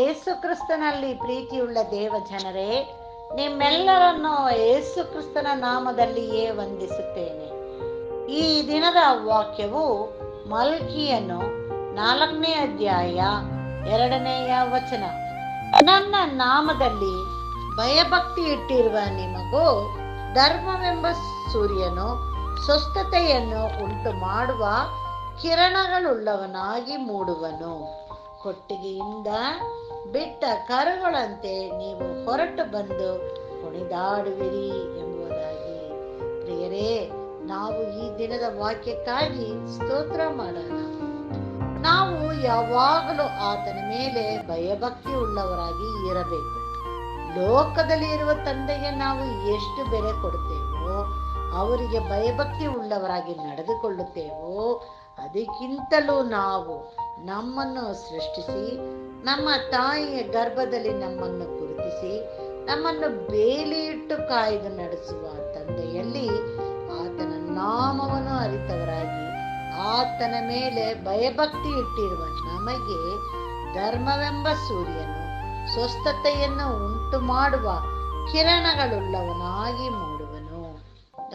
ಯೇಸು ಕ್ರಿಸ್ತನಲ್ಲಿ ಪ್ರೀತಿಯುಳ್ಳ ದೇವ ಜನರೇ, ನಿಮ್ಮೆಲ್ಲರನ್ನು ಯೇಸು ಕ್ರಿಸ್ತನ ನಾಮದಲ್ಲಿಯೇ ವಂದಿಸುತ್ತೇನೆ. ಈ ದಿನದ ವಾಕ್ಯವು ಮಲ್ಕಿಯನು 4ನೇ ಅಧ್ಯಾಯ 2ನೇಯ ವಚನ. ನನ್ನ ನಾಮದಲ್ಲಿ ಭಯಭಕ್ತಿ ಇಟ್ಟಿರುವ ನಿಮಗೂ ಧರ್ಮವೆಂಬ ಸೂರ್ಯನು ಸ್ವಸ್ಥತೆಯನ್ನು ಉಂಟು ಮಾಡುವ ಕಿರಣಗಳುಳ್ಳವನಾಗಿ ಮೂಡುವನು. ಕೊಟ್ಟಿಗೆಯಿಂದ ಬಿಟ್ಟ ಕರುಗಳಂತೆ ನೀವು ಹೊರಟು ಬಂದು ಕುಣಿದಾಡುವಿರಿ ಎಂಬುದಾಗಿ. ಪ್ರಿಯರೇ, ನಾವು ಈ ದಿನದ ವಾಕ್ಯಕ್ಕಾಗಿ ಸ್ತೋತ್ರ ಮಾಡೋಣ. ನಾವು ಯಾವಾಗಲೂ ಆತನ ಮೇಲೆ ಭಯಭಕ್ತಿ ಉಳ್ಳವರಾಗಿ ಇರಬೇಕು. ಲೋಕದಲ್ಲಿ ಇರುವ ತಂದೆಗೆ ನಾವು ಎಷ್ಟು ಬೆಲೆ ಕೊಡುತ್ತೇವೋ, ಅವರಿಗೆ ಭಯಭಕ್ತಿ ಉಳ್ಳವರಾಗಿ ನಡೆದುಕೊಳ್ಳುತ್ತೇವೋ, ಅದಕ್ಕಿಂತಲೂ ನಾವು ನಮ್ಮನ್ನು ಸೃಷ್ಟಿಸಿ ನಮ್ಮ ತಾಯಿಯ ಗರ್ಭದಲ್ಲಿ ನಮ್ಮನ್ನು ಗುರುತಿಸಿ ನಮ್ಮನ್ನು ಬೇಲಿಯಿಟ್ಟು ಕಾಯ್ದು ನಡೆಸುವ ತಂದೆಯಲ್ಲಿ ಆತನ ನಾಮವನ್ನು ಅರಿತವರಾಗಿ ಆತನ ಮೇಲೆ ಭಯಭಕ್ತಿ ಇಟ್ಟಿರುವ ನಮಗೆ ಧರ್ಮವೆಂಬ ಸೂರ್ಯನು ಸ್ವಸ್ಥತೆಯನ್ನು ಉಂಟು ಮಾಡುವ ಕಿರಣಗಳುಳ್ಳವನಾಗಿ ಮೂಡುವನು.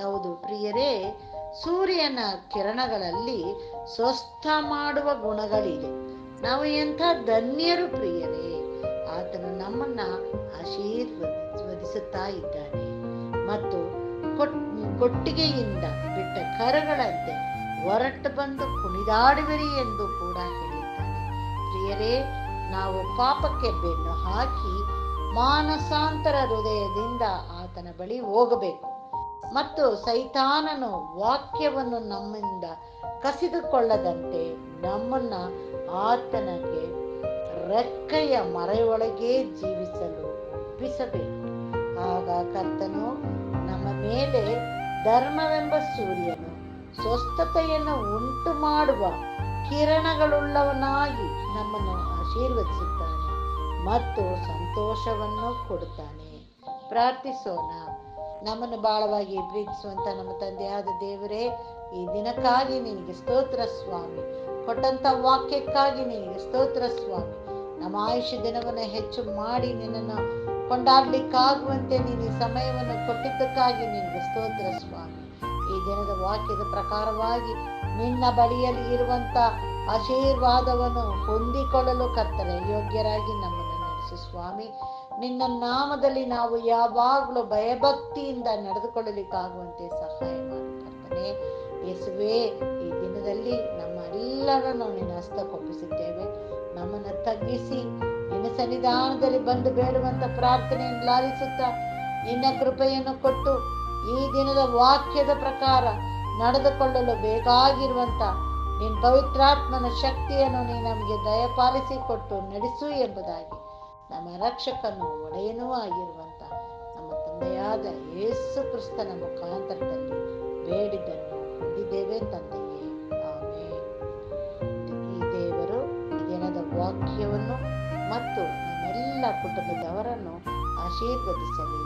ಹೌದು ಪ್ರಿಯರೇ, ಸೂರ್ಯನ ಕಿರಣಗಳಲ್ಲಿ ಸ್ವಸ್ಥ ಮಾಡುವ ಗುಣಗಳಿದೆ. ನಾವು ಎಂಥ ಧನ್ಯರು ಪ್ರಿಯರೇ. ಆತನು ನಮ್ಮನ್ನ ಆಶೀರ್ವದಿಸುತ್ತಾ ಇದ್ದಾನೆ ಮತ್ತು ಕೊಟ್ಟಿಗೆಯಿಂದ ಬಿಟ್ಟ ಕರುಗಳಂತೆ ಹೊರಟು ಬಂದು ಕುಣಿದಾಡುವಿರಿ ಎಂದು ಕೂಡ ಹೇಳಿದ್ದಾನೆ. ಪ್ರಿಯರೇ, ನಾವು ಪಾಪಕ್ಕೆ ಬೆನ್ನು ಹಾಕಿ ಮಾನಸಾಂತರ ಹೃದಯದಿಂದ ಆತನ ಬಳಿ ಹೋಗಬೇಕು ಮತ್ತು ಸೈತಾನನು ವಾಕ್ಯವನ್ನು ನಮ್ಮಿಂದ ಕಸಿದುಕೊಳ್ಳದಂತೆ ನಮ್ಮನ್ನ ಆತನಿಗೆ ರೆಕ್ಕೆಯ ಮರೆಯೊಳಗೆ ಜೀವಿಸಲು ಒಪ್ಪಿಸಬೇಕು. ಆಗ ಕರ್ತನು ನಮ್ಮ ಮೇಲೆ ಧರ್ಮವೆಂಬ ಸೂರ್ಯನು ಸ್ವಸ್ಥತೆಯನ್ನು ಉಂಟು ಮಾಡುವ ಕಿರಣಗಳುಳ್ಳವನಾಗಿ ನಮ್ಮನ್ನು ಆಶೀರ್ವದಿಸುತ್ತಾನೆ ಮತ್ತು ಸಂತೋಷವನ್ನು ಕೊಡುತ್ತಾನೆ. ಪ್ರಾರ್ಥಿಸೋಣ. ನಮ್ಮನ್ನು ಬಹಳವಾಗಿ ಪ್ರೀತಿಸುವಂತ ನಮ್ಮ ತಂದೆಯಾದ ದೇವರೇ, ಈ ದಿನಕ್ಕಾಗಿ ನಿನಗೆ ಸ್ತೋತ್ರ ಸ್ವಾಮಿ. ಕೊಟ್ಟಂತ ವಾಕ್ಯಕ್ಕಾಗಿ ನಿನಗೆ ಸ್ತೋತ್ರ ಸ್ವಾಮಿ. ನಮ್ಮ ಆಯುಷ್ಯ ದಿನವನ್ನು ಹೆಚ್ಚು ಮಾಡಿ ನಿನ್ನನ್ನು ಕೊಂಡಾಡ್ಲಿಕ್ಕಾಗುವಂತೆ ನೀನು ಈ ಸಮಯವನ್ನು ಕೊಟ್ಟಿದ್ದಕ್ಕಾಗಿ ನಿನಗೆ ಸ್ತೋತ್ರ ಸ್ವಾಮಿ. ಈ ದಿನದ ವಾಕ್ಯದ ಪ್ರಕಾರವಾಗಿ ನಿನ್ನ ಬಳಿಯಲ್ಲಿ ಇರುವಂತ ಆಶೀರ್ವಾದವನ್ನು ಹೊಂದಿಕೊಳ್ಳಲು ಕರ್ತನೆ ಯೋಗ್ಯರಾಗಿ ನಮ್ಮನ್ನು ನಡೆಸು ಸ್ವಾಮಿ. ನಿನ್ನ ನಾಮದಲ್ಲಿ ನಾವು ಯಾವಾಗಲೂ ಭಯಭಕ್ತಿಯಿಂದ ನಡೆದುಕೊಳ್ಳಲಿಕ್ಕಾಗುವಂತೆ ಸಹಾಯ ಮಾಡು ಕರ್ತನೆ. ಯೇಸುವೇ, ಈ ದಿನದಲ್ಲಿ ನಮ್ಮೆಲ್ಲರನ್ನು ನಿನ್ನ ಹಸ್ತಕ್ಕೊಪ್ಪಿಸುತ್ತೇವೆ. ನಮ್ಮನ್ನು ತಗ್ಗಿಸಿ ನಿನ್ನ ಸನ್ನಿಧಾನದಲ್ಲಿ ಬಂದು ಬೇಡುವಂತ ಪ್ರಾರ್ಥನೆಯನ್ನು ಲಾಲಿಸುತ್ತಾ ನಿನ್ನ ಕೃಪೆಯನ್ನು ಕೊಟ್ಟು ಈ ದಿನದ ವಾಕ್ಯದ ಪ್ರಕಾರ ನಡೆದುಕೊಳ್ಳಲು ಬೇಕಾಗಿರುವಂತ ನಿನ್ನ ಪವಿತ್ರಾತ್ಮನ ಶಕ್ತಿಯನ್ನು ನೀನು ನಮಗೆ ದಯಪಾಲಿಸಿ ಕೊಟ್ಟು ನಡೆಸು ಎಂಬುದಾಗಿ ನಮ್ಮ ರಕ್ಷಕನು ಒಡೆಯನೂ ಆಗಿರುವಂತ ನಮ್ಮ ತಂದೆಯಾದ ಯೇಸು ಕ್ರಿಸ್ತನ ಮುಖಾಂತರದಲ್ಲಿ ಬೇಡಿದ್ದನ್ನು ಹೊಂದಿದ್ದೇವೆ ತಂದೆಯೇ, ಆಮೆನ್. ಈ ದೇವರು ಈ ದಿನದ ವಾಕ್ಯವನ್ನು ಮತ್ತು ನಮ್ಮೆಲ್ಲ ಕುಟುಂಬದವರನ್ನು ಆಶೀರ್ವದಿಸಲಿ.